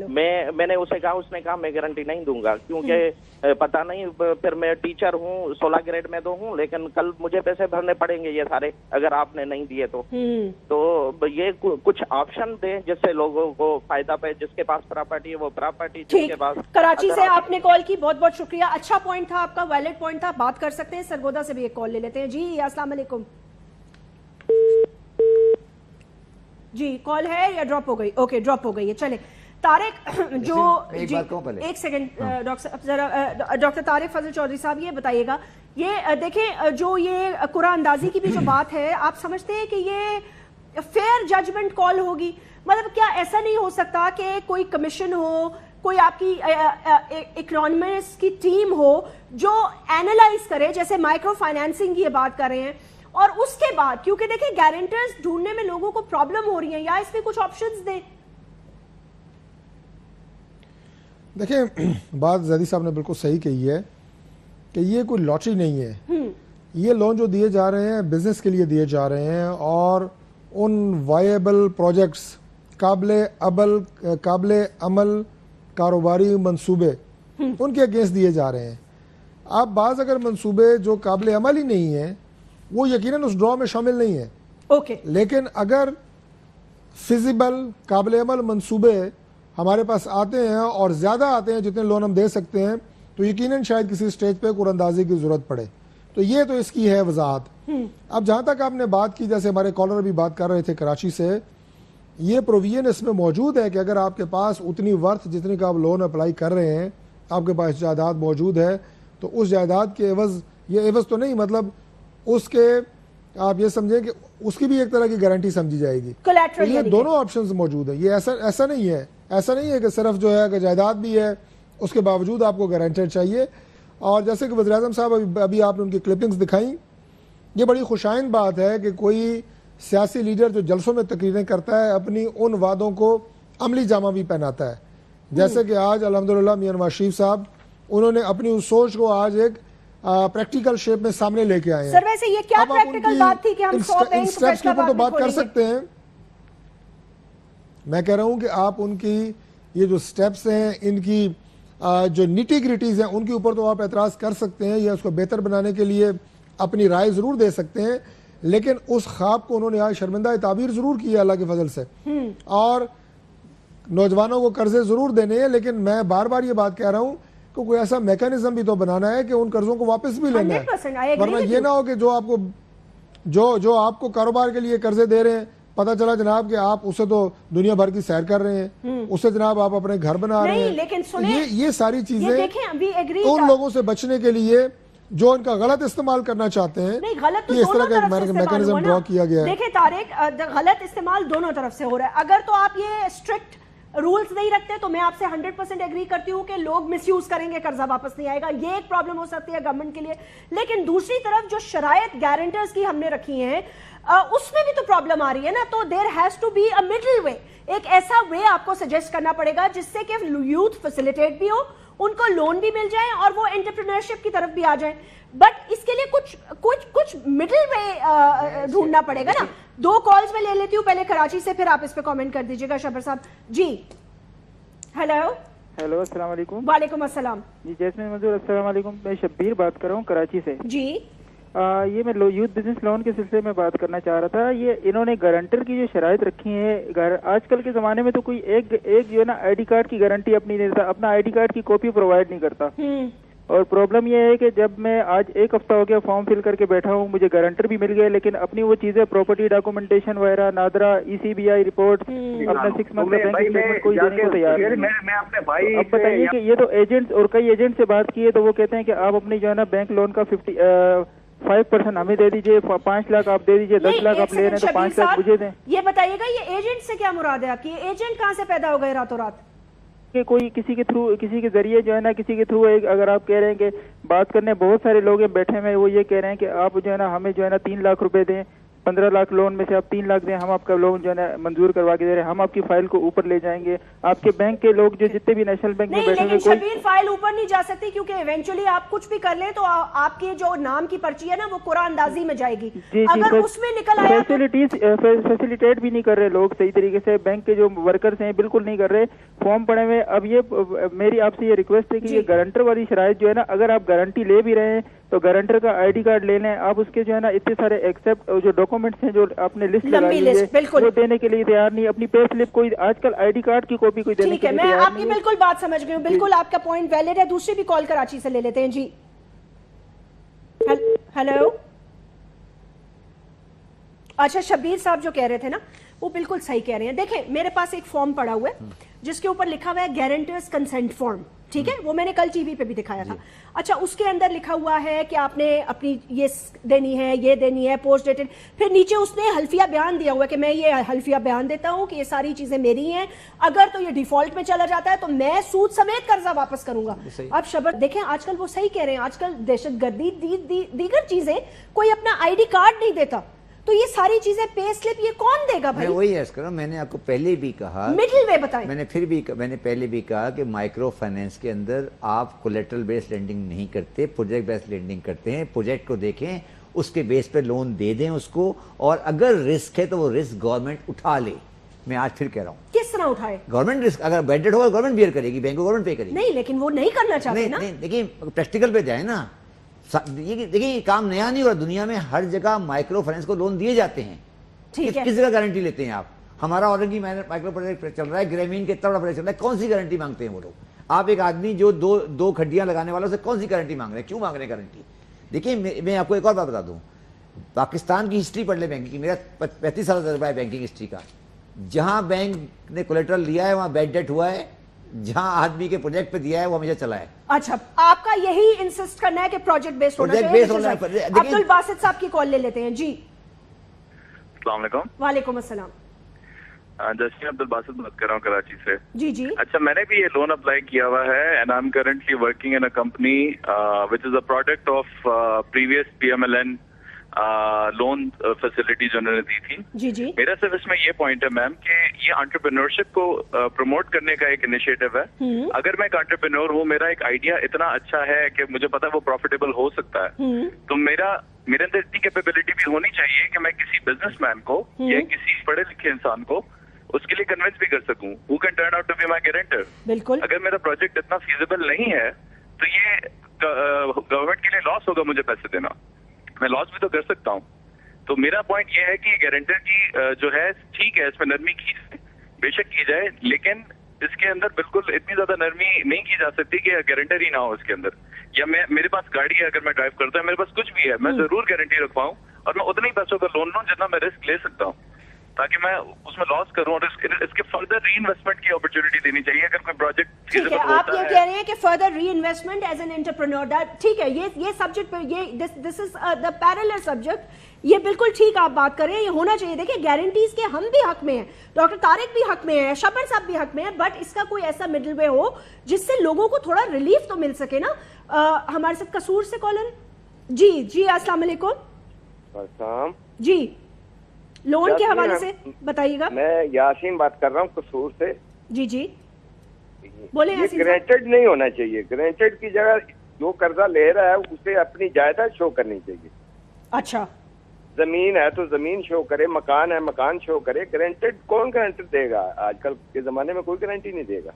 میں نے اسے کہا, اس نے کہا میں گارنٹی نہیں دوں گا کیونکہ پتہ نہیں پھر میں ٹیچر ہوں 16 گریڈ میں تو ہوں, لیکن کل مجھے پیسے بھرنے پڑیں گے یہ سارے اگر آپ نے نہیں دیے تو یہ کچھ آپشن دیں جس سے لوگوں کو فائدہ پہ. جس کے پاس پراپرٹی ہے وہ پراپرٹی, جس کے پاس.
کراچی سے آپ نے کال کی, بہت بہت شکریہ. اچھا پوائنٹ تھا آپ کا, ویلڈ پوائنٹ تھا, بات کر سکتے ہیں. سرگودا سے بھی ایک کال لے لیتے ہیں. جی السلام علیکم. جی کال ہے یا ڈراپ ہو گئی؟ اوکے ڈراپ ہو گئی ہے. چلے طارق, جو ایک سیکنڈ ڈاکٹر طارق فضل چودھری صاحب, یہ بتائیے گا, یہ دیکھیں جو یہ قرآن اندازی کی بھی جو بات ہے, آپ سمجھتے ہیں کہ یہ فیئر ججمنٹ کال ہوگی؟ مطلب کیا ایسا نہیں ہو سکتا کہ کوئی کمیشن ہو, کوئی آپ کی اکنامسٹ کی ٹیم ہو جو اینالائز کرے, جیسے مائکرو فائنینسنگ کی یہ بات کر رہے ہیں, اور اس کے بعد, کیونکہ دیکھیں گارنٹرز ڈھونڈنے میں لوگوں کو پرابلم ہو رہی ہیں, یا اس میں کچھ آپشنز دیں.
دیکھیں بات زیدی صاحب نے بالکل صحیح کہی ہے کہ یہ کوئی لاٹری نہیں ہے. یہ لون جو دیے جا رہے ہیں بزنس کے لیے دیے جا رہے ہیں, اور ان وائبل پروجیکٹس, قابل عمل کاروباری منصوبے, ان کے اگینسٹ دیے جا رہے ہیں. آپ بعض اگر منصوبے جو قابل عمل ہی نہیں ہیں وہ یقیناً اس ڈرا میں شامل نہیں ہیں. لیکن اگر فیزیبل قابل عمل منصوبے ہمارے پاس آتے ہیں اور زیادہ آتے ہیں جتنے لون ہم دے سکتے ہیں, تو یقیناً شاید کسی سٹیج پہ قرآن اندازی کی ضرورت پڑے. تو یہ تو اس کی ہے وضاحت. اب جہاں تک آپ نے بات کی, جیسے ہمارے کالر بھی بات کر رہے تھے کراچی سے, یہ پروویژن اس میں موجود ہے کہ اگر آپ کے پاس اتنی ورتھ جتنی کا آپ لون اپلائی کر رہے ہیں, آپ کے پاس جائیداد موجود ہے, تو اس جائیداد کے عوض, یہ عوض تو نہیں, مطلب اس کے آپ یہ سمجھیں کہ اس کی بھی ایک طرح کی گارنٹی سمجھی جائے گی. تو یہ دونوں آپشنز موجود ہیں. یہ ایسا نہیں ہے کہ صرف جو ہے کہ جائیداد بھی ہے اس کے باوجود آپ کو گارنٹر چاہیے. اور جیسے کہ وزیر اعظم صاحب ابھی آپ نے ان کی کلپنگز دکھائیں, یہ بڑی خوشائند بات ہے کہ کوئی سیاسی لیڈر جو جلسوں میں تقریریں کرتا ہے اپنی ان وعدوں کو عملی جامہ بھی پہناتا ہے. جیسے کہ آج الحمدللہ میاں نواز شریف صاحب, انہوں نے اپنی اس سوچ کو آج ایک پریکٹیکل شیپ میں سامنے لے کے آئے ہیں.
سر ویسے یہ کیا پریکٹیکل بات تھی کہ ہم 100 بینک
اسٹیپس کے اوپر تو بات کر سکتے ہیں. میں کہہ رہا ہوں کہ آپ ان کی یہ جو سٹیپس ہیں, ان کی جو نیٹی گریٹیز ہیں, ان کے اوپر تو آپ اعتراض کر سکتے ہیں یا اس کو بہتر بنانے کے لیے اپنی رائے ضرور دے سکتے ہیں, لیکن اس خواب کو انہوں نے آج شرمندہ تعبیر ضرور کی ہے اللہ کے فضل سے. اور نوجوانوں کو قرضے ضرور دینے ہیں, لیکن میں بار بار یہ بات کہہ رہا ہوں کہ کوئی ایسا میکانزم بھی تو بنانا ہے کہ ان قرضوں کو واپس بھی لینا ہے. ورنہ یہ نہ ہو کہ جو آپ کو کاروبار کے لیے قرضے دے رہے ہیں, پتہ چلا جناب کہ آپ اسے تو دنیا بھر کی سیر کر رہے ہیں, اسے جناب آپ اپنے گھر بنا رہے ہیں. یہ ساری چیزیں ان لوگوں سے بچنے کے لیے جو ان کا غلط استعمال کرنا چاہتے ہیں,
غلط
اس طرح کا میکانزم ڈرا کیا گیا ہے.
دیکھیں طارق, غلط استعمال دونوں طرف سے ہو رہا ہے. اگر تو آپ یہ اسٹرکٹ رولز نہیں رکھتے تو میں آپ سے 100% ایگری کرتی ہوں کہ لوگ مس یوز کریں گے, قرضہ واپس نہیں آئے گا, یہ ایک پرابلم ہو سکتی ہے گورنمنٹ کے لیے. لیکن دوسری طرف جو شرائط گارنٹرز کی ہم نے رکھی ہیں, اس میں بھی تو پرابلم آ رہی ہے نا. تو there has to be a middle way, ایک ایسا وے آپ کو سجیسٹ کرنا پڑے گا جس سے کہ یوتھ فیسیلیٹیٹ بھی ہو, ان کو لون بھی مل جائے اور وہ انٹرپرینورشپ کی طرف بھی آ جائیں. بٹ اس کے لیے کچھ مڈل وے ڈھونڈنا پڑے گا نا. 2 کالز میں لے لیتی ہوں, پہلے کراچی سے, پھر آپ اس پہ کامنٹ کر دیجیے گا شبر صاحب. جی ہیلو.
ہیلو السلام علیکم.
وعلیکم السلام.
جی جیسمین منظور السلام علیکم. میں شبیر بات کر رہا ہوں کراچی سے.
جی
یہ میں یوتھ بزنس لون کے سلسلے میں بات کرنا چاہ رہا تھا. یہ انہوں نے گارنٹر کی جو شرائط رکھی ہیں, آج کل کے زمانے میں تو کوئی ایک جو ہے نا آئی ڈی کارڈ کی گارنٹی اپنی نہیں دیتا, اپنا آئی ڈی کارڈ کی کاپی پرووائڈ نہیں کرتا. اور پرابلم یہ ہے کہ جب میں آج 1 ہفتہ ہو گیا فارم فل کر کے بیٹھا ہوں, مجھے گارنٹر بھی مل گئے, لیکن اپنی وہ چیزیں پراپرٹی ڈاکومنٹیشن وغیرہ, نادرا, ECBI رپورٹ, اپنا 6 منتھ کا بینک اسٹیٹمنٹ کوئی دینے کو تیار نہیں. اب بتائیے کہ یہ تو ایجنٹ اور کئی ایجنٹ سے بات کی ہے تو وہ کہتے ہیں کہ آپ اپنی جو ہے نا بینک لون کا 5% ہمیں دے دیجئے, 5 لاکھ آپ دے دیجئے, 10 لاکھ آپ لے رہے ہیں تو 5 لاکھ مجھے دیں.
یہ بتائیے گا یہ ایجنٹ سے کیا مراد ہے آپ کی؟ ایجنٹ کہاں سے پیدا ہو گئے راتوں رات؟
کہ کوئی کسی کے تھرو, کسی کے ذریعے جو ہے نا, کسی کے تھرو, اگر آپ کہہ رہے ہیں کہ بات کرنے بہت سارے لوگ ہیں بیٹھے ہوئے, وہ یہ کہہ رہے ہیں کہ آپ جو ہے نا ہمیں جو ہے نا 3 لاکھ روپے دیں, 15 لاکھ لون میں سے آپ 3 لاکھ دیں, ہم آپ کا لون جو ہے نا منظور کروا کے دے رہے ہیں, ہم آپ کی فائل کو اوپر لے جائیں گے. آپ کے بینک کے لوگ جو جتنے بھی نیشنل بینک میں بیٹھے ہوئے,
شبیر فائل اوپر نہیں جا سکتی کیونکہ ایونچولی آپ کچھ بھی کر لیں تو آپ کی جو نام کی پرچی ہے نا وہ قرآن اندازی میں جائے گی. اگر اس میں نکل آیا
فیسیلیٹیٹ بھی نہیں کر رہے لوگ صحیح طریقے سے, بینک کے جو ورکرز ہیں بالکل نہیں کر رہے, فارم پڑے ہوئے. اب یہ میری آپ سے یہ ریکویسٹ ہے کہ یہ گارنٹر والی شرائط جو ہے نا, اگر آپ گارنٹی لے بھی رہے ہیں تو گارنٹر کا آئی ڈی کارڈ لے لیں. آپ اس کے جو ہے نا اتنے سارے ایکسپٹ جو ڈاکومنٹس ہیں جو آپ نے لسٹ لگائی ہے وہ دینے کے لیے تیار نہیں. اپنی پے سلپ کوئی آج کل آئی ڈی کارڈ کی کاپی کوئی دینے کے لیے تیار نہیں.
میں آپ کی بالکل بات سمجھ گئی ہوں, بالکل آپ کا پوائنٹ ویلڈ ہے. دوسری بھی کال کراچی سے لے لیتے ہیں. جی ہیلو. اچھا شبیر صاحب جو کہہ رہے تھے نا وہ بالکل صحیح کہہ رہے ہیں. دیکھیں میرے پاس ایک فارم پڑا ہوا ہے جس کے اوپر لکھا ہوا ہے گارنٹرز کنسنٹ فارم, ٹھیک ہے, وہ میں نے کل ٹی وی پہ بھی دکھایا تھا. اچھا اس کے اندر لکھا ہوا ہے کہ آپ نے اپنی یہ دینی ہے, یہ دینی ہے, پوسٹ ڈیٹڈ, پھر نیچے اس نے حلفیہ بیان دیا ہوا ہے کہ میں یہ حلفیہ بیان دیتا ہوں کہ یہ ساری چیزیں میری ہیں, اگر تو یہ ڈیفالٹ میں چلا جاتا ہے تو میں سود سمیت قرضہ واپس کروں گا. اب شبر دیکھیں آج کل وہ صحیح کہہ رہے ہیں, آج کل دہشت گردی دیگر چیزیں کوئی اپنا آئی ڈی کارڈ نہیں دیتا, تو یہ ساری چیزیں پے سلپ یہ کون دے گا بھائی؟
میں وہی عرض کر رہا ہوں, میں نے آپ کو پہلے بھی کہا,
مڈل وے بتائیں.
میں نے پہلے بھی کہا کہ مائکرو فائنینس کے اندر آپ کولیٹرل بیس لینڈنگ نہیں کرتے, پروجیکٹ بیس لینڈنگ کرتے ہیں. پروجیکٹ کو دیکھیں, اس کے بیس پہ لون دے دیں اس کو, اور اگر رسک ہے تو وہ رسک گورنمنٹ اٹھا لے. میں آج پھر کہہ رہا ہوں
کس طرح اٹھائے
گورنمنٹ رسک, اگر بیڈڈ ہوگا گورنمنٹ بیئر کرے گی, بینک کو گورنمنٹ پے کرے گی.
نہیں لیکن وہ نہیں کرنا چاہتے نا.
نہیں دیکھیں پریکٹیکل پہ جائیں نا. دیکھیں یہ کام نیا نہیں ہو رہا, دنیا میں ہر جگہ مائکرو فائنینس کو لون دیے جاتے ہیں. کس جگہ گارنٹی لیتے ہیں آپ؟ ہمارا اورنگی مائکرو پروجیکٹ چل رہا ہے, گرامین کے اتنا بڑا پروجیکٹ چل رہا ہے, کون سی گارنٹی مانگتے ہیں وہ لوگ؟ آپ ایک آدمی جو دو کھڈیاں لگانے والوں سے کون سی گارنٹی مانگ رہے ہیں, کیوں مانگ رہے ہیں گارنٹی؟ دیکھیں میں آپ کو ایک اور بات بتا دوں, پاکستان کی ہسٹری پڑھ لیں بینکنگ کی, میرا 35 سال تجربہ ہے بینکنگ ہسٹری کا. جہاں بینک نے کولیٹرل لیا ہے وہاں بیڈ ڈیٹ ہوا ہے, جہاں آدمی کے پروجیکٹ پہ دیا ہے وہ ہمیشہ چلا ہے.
اچھا آپ کا یہی انسسٹ کرنا ہے کہ پروجیکٹ بیس ہونا چاہیے. عبد الباسط صاحب کی کال لے لیتے ہیں. جی
السلام علیکم.
وعلیکم السلام.
جیسے عبد الباسط بات کر رہا ہوں کراچی سے.
جی جی.
اچھا میں نے بھی یہ لون اپلائی کیا ہوا ہے, and I am currently working in a company which is a product of previous PMLN loan facility جو انہوں نے دی تھی.
جی جی.
میرا صرف اس میں یہ پوائنٹ ہے میم کہ یہ انٹرپرینورشپ کو پروموٹ کرنے کا ایک انیشیٹو ہے. اگر میں ایک انٹرپرینور ہوں, میرا ایک آئیڈیا اتنا اچھا ہے کہ مجھے پتا ہے وہ پروفیٹیبل ہو سکتا ہے, تو میرے اندر اتنی کیپیبلٹی بھی ہونی چاہیے کہ میں کسی بزنس مین کو یا کسی پڑھے لکھے انسان کو اس کے لیے کنوینس بھی کر سکوں who can turn out to be my guarantor.
بالکل.
اگر میرا پروجیکٹ اتنا فیزیبل نہیں ہے تو یہ گورنمنٹ کے لیے لاس ہوگا مجھے پیسے دینا, میں لاس بھی تو کر سکتا ہوں. تو میرا پوائنٹ یہ ہے کہ گارنٹر کی جو ہے ٹھیک ہے, اس میں نرمی کی بے شک کی جائے, لیکن اس کے اندر بالکل اتنی زیادہ نرمی نہیں کی جا سکتی کہ گارنٹر ہی نہ ہو اس کے اندر. یا میرے پاس گاڑی ہے, اگر میں ڈرائیو کرتا ہوں, میرے پاس کچھ بھی ہے, میں ضرور گارنٹی رکھواؤں اور میں اتنے ہی پیسوں کا لون لوں جتنا میں رسک لے سکتا ہوں, تاکہ میں اس میں لاس کروں, اور اس کے فردر ری انویسٹمنٹ کی اپرچونٹی دینی چاہیے اگر کوئی پروجیکٹ
ٹھیک ہے. آپ یہ کہہ رہے ہیں کہ further reinvestment as an entrepreneur, ٹھیک ہے, یہ سبجیکٹ پہ یہ دس از دا پیرلل سبجیکٹ, یہ بالکل ٹھیک آپ بات کر رہے ہیں, یہ ہونا چاہیے. دیکھیں گارنٹیز کے ہم بھی حق میں ہیں, ڈاکٹر طارق بھی حق میں ہے, شبر صاحب بھی حق میں ہے, بٹ اس کا کوئی ایسا مڈل وے ہو جس سے لوگوں کو تھوڑا ریلیف تو مل سکے نا. ہمارے ساتھ قصور سے کالر. جی جی السلام علیکم.
السلام.
جی لون کے حوالے سے بتائیے گا.
میں یاسین بات کر رہا ہوں قصور سے.
جی جی بولیں.
یہ گرانٹیڈ نہیں ہونا چاہیے. گرانٹیڈ کی جگہ جو قرضہ لے رہا ہے اسے اپنی جائیداد شو کرنی چاہیے.
اچھا
زمین ہے تو زمین شو کرے, مکان ہے مکان شو کرے. گرانٹیڈ کون گرانٹیڈ دے گا؟ آج کل کے زمانے میں کوئی گارنٹی نہیں دے گا.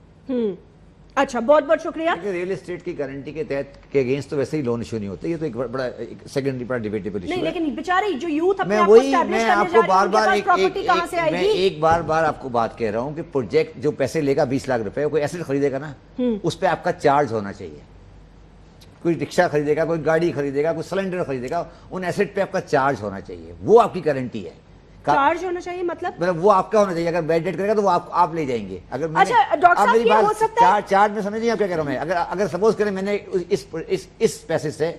اچھا بہت بہت شکریہ.
ریئل اسٹیٹ کی گارنٹی کے تحت کے اگینسٹ تو ویسے ہی لون ایشو نہیں ہوتے. یہ تو ایک بڑا سیکنڈری بڑا ڈیبیٹیبل ایشو ہے.
نہیں لیکن بیچارے جو یوتھ اپنے
میں
آپ کو
وہی
اسٹیبلش
میں آپ
کرنے
کو
جا
بار
رہے ہیں,
بار
ان کے پاس پراپرٹی کہاں سے آئے گی؟
ایک بار آپ کو بات کہہ رہا ہوں کہ پروجیکٹ جو پیسے لے گا 20 لاکھ روپے, کوئی ایسٹ خریدے گا نا, اس پہ آپ کا چارج ہونا چاہیے. کوئی رکشہ خریدے گا, کوئی گاڑی خریدے گا, کوئی سلنڈر خریدے گا, ان ایسٹ پہ آپ کا چارج ہونا چاہیے. وہ آپ کی گارنٹی ہے.
چارج ہونا چاہیے مطلب
وہ آپ کا ہونا چاہیے. اگر بیڈ ڈیٹ کرے گا تو وہ آپ لے جائیں گے. اگر چارج میں سمجھ نہیں آپ کیا کہہ رہا ہوں میں. اگر سپوز کریں میں نے اس پیسے سے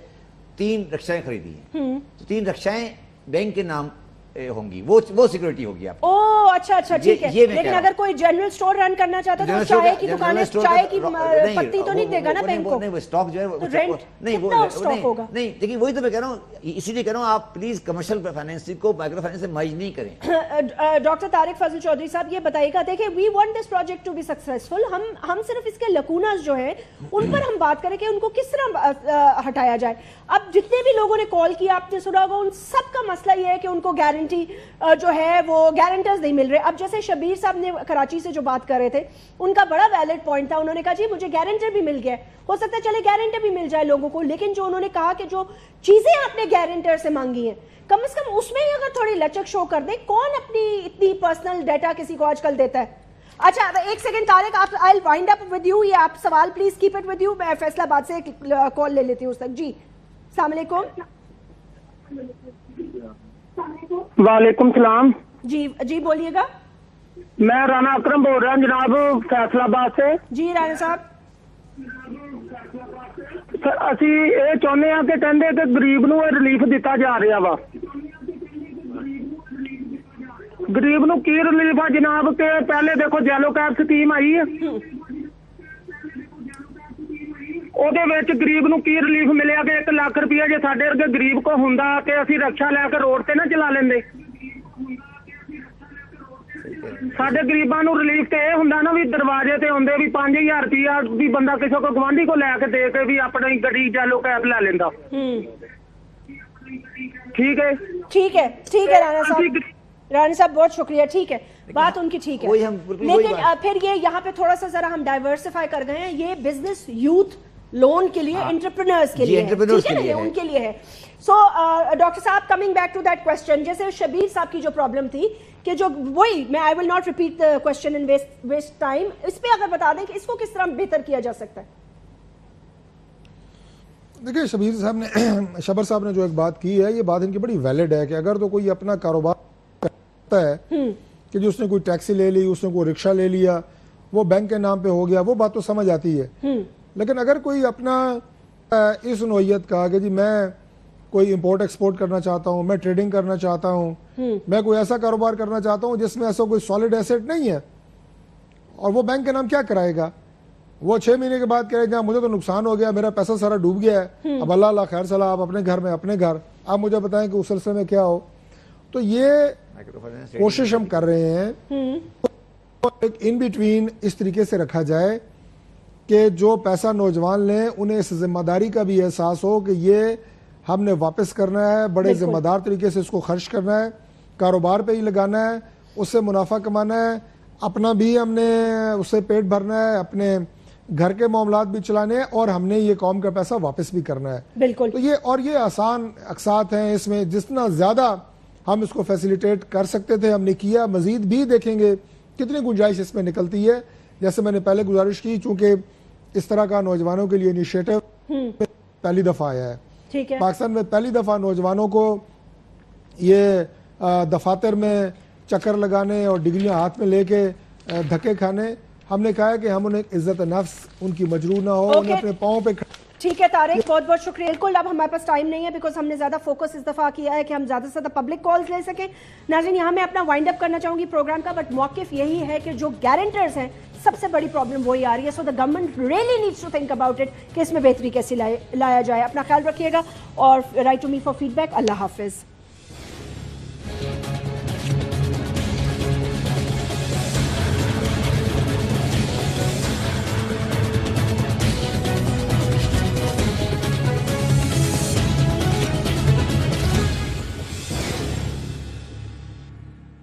3 رکشائیں خریدی ہیں تو 3 رکشائیں بینک کے نام ہوں گی, وہ سیکورٹی ہوگی آپ.
اوہ اچھا ٹھیک ہے. لیکن اگر کوئی جنرل سٹور رن کرنا چاہتا ہے تو چائے کی دکانیں چائے کی پتی تو نہیں دے گا نا بینک کو.
نہیں وہ اسٹاک جو ہے نہیں, لیکن وہی تو میں کہہ رہا ہوں, اسی لیے کہہ رہا ہوں آپ پلیز کمرشل فائنینس کو مائکرو فائنینس سے مرج نہیں کریں.
ڈاکٹر طارق فضل چودھری صاحب یہ بتائیے گا, دیکھیں we want this project to be successful. ہم صرف اس کے لکوناز جو ہیں ان پر ہم بات کریں کہ ان کو کس طرح ہٹایا جائے. اب جتنے بھی لوگوں نے کال کیا آپ نے سنا ہوگا, ان سب کا مسئلہ یہ ہے کہ ان کو گارنٹی جو ہے وہ گارنٹرز نہیں مل رہے. اب جیسے شبیر صاحب نے کراچی سے جو بات کر رہے تھے, ان کا بڑا ویلڈ پوائنٹ تھا. انہوں نے کہا جی مجھے گارنٹر بھی مل گیا, ہو سکتا ہے چلے گارنٹر بھی مل جائے لوگوں کو, لیکن جو انہوں نے کہا کہ جو چیزیں آپ نے گارنٹر سے مانگی ہیں کم از کم اس میں ہی اگر تھوڑی لچک شو کر دیں. کون اپنی اتنی پرسنل ڈیٹا کسی کو آج کل دیتا ہے؟ اچھا ایک سیکنڈ طارق, آپ آئی ول وائنڈ اپ ود یو. یہ آپ سوال please keep it with you. میں فیصلہ آباد سے کال لے لیتی ہوں اس تک. جی السلام علیکم.
وعلیکم السلام.
جی بولیے گا.
میں رانا اکرم بول رہا ہوں جناب فیصلہ آباد سے.
جی رانا صاحب.
سر اسی یہ چاہتے ہیں کہ کہندے کہ غریب نو ریلیف دیتا جا رہا وا. غریب نو کی ریلیف ہے جناب کہ پہلے دیکھو جیلو کیب سکیم آئی ہے, غریب نو کی ریلیف ملیا کہ 1 لاکھ روپیہ جی ساڈے ورگے غریب کو ہوندا کہ اسی رکشا لے کے روڈ تے نہ چلا لیندے. ساڈے غریباں نو ریلیف تے اے ہوندا نا بھی دروازے تے ہوندے بھی 5000 روپیہ بھی بندہ کسی کو گوانڈی کو لے کے دے کے بھی اپنی گڈی جیلو کیب لے لیندا. ٹھیک ہے رانا صاحب. رانا صاحب بہت شکریہ. ٹھیک ہے, بات ان کی ٹھیک ہے, لیکن پھر یہ یہاں پہ تھوڑا سا ذرا ہم ڈائیورسفائی کر گئے ہیں. یہ بزنس یوتھ لون کے لیے, انٹرپرینرز کے لیے, ٹھیک ہے نا, ان کے لیے ہے. سو ڈاکٹر صاحب coming back to that question, جیسے شبیر صاحب کی جو پرابلم تھی کہ جو وہی میں I will not repeat the question and waste time, اس پہ اگر بتا دیں کہ اس کو کس طرح بہتر کیا جا سکتا ہے.
دیکھیں شبر صاحب نے جو ایک بات کی ہے, یہ بات ان کی بڑی ویلڈ ہے کہ اگر تو کوئی اپنا کاروبار کرتا ہے کہ جو اس نے کوئی ٹیکسی لے لی, اس نے کوئی رکشہ لے لیا, وہ بینک کے نام پہ ہو گیا, وہ بات تو سمجھ آتی ہے. لیکن اگر کوئی اپنا اس نوعیت کا کہ جی میں کوئی امپورٹ ایکسپورٹ کرنا چاہتا ہوں, میں ٹریڈنگ کرنا چاہتا ہوں, میں کوئی ایسا کاروبار کرنا چاہتا ہوں جس میں ایسا کوئی سالڈ ایسٹ نہیں ہے, اور وہ بینک کے نام کیا کرائے گا؟ وہ 6 مہینے کے بعد کہے گا مجھے تو نقصان ہو گیا, میرا پیسہ سارا ڈوب گیا ہے, اب اللہ خیر صلاح, آپ اپنے گھر میں اپنے گھر, آپ مجھے بتائیں کہ اس سلسلے میں کیا ہو. تو یہ کوشش ہم کر رہے ہیں ایک ان بٹوین اس طریقے سے رکھا جائے کہ جو پیسہ نوجوان لیں انہیں اس ذمہ داری کا بھی احساس ہو کہ یہ ہم نے واپس کرنا ہے, بڑے ذمہ دار طریقے سے اس کو خرچ کرنا ہے, کاروبار پہ ہی لگانا ہے, اس سے منافع کمانا ہے, اپنا بھی ہم نے اس سے پیٹ بھرنا ہے, اپنے گھر کے معاملات بھی چلانے ہیں, اور ہم نے یہ قوم کا پیسہ واپس بھی کرنا ہے.
بالکل.
تو یہ آسان اقساط ہیں, اس میں جتنا زیادہ ہم اس کو فیسیلیٹیٹ کر سکتے تھے ہم نے کیا, مزید بھی دیکھیں گے کتنی گنجائش اس میں نکلتی ہے. جیسے میں نے پہلے گزارش کی, چونکہ اس طرح کا نوجوانوں کے لیے انیشیٹو پہلی دفعہ آیا ہے پاکستان میں, پہلی دفعہ نوجوانوں کو یہ دفاتر میں چکر لگانے اور ڈگریاں ہاتھ میں لے کے دھکے کھانے, ہم نے کہا ہے کہ ہم انہیں عزت نفس ان کی مجروح نہ ہو, انہیں اپنے پاؤں پہ.
ٹھیک ہے طارق, بہت بہت شکریہ. بالکل اب ہمارے پاس ٹائم نہیں ہے بیکاز ہم نے زیادہ فوکس اس دفعہ کیا ہے کہ ہم زیادہ سے زیادہ پبلک کالز لے سکیں. ناظرین یہاں میں اپنا وائنڈ اپ کرنا چاہوں گی پروگرام کا, بٹ موقف یہی ہے کہ جو گارنٹرز ہیں سب سے بڑی پرابلم وہی آ رہی ہے. So the government really needs to think about it کہ اس میں بہتری کیسے لایا جائے. اپنا خیال رکھیے گا اور write to me for feedback. اللہ حافظ.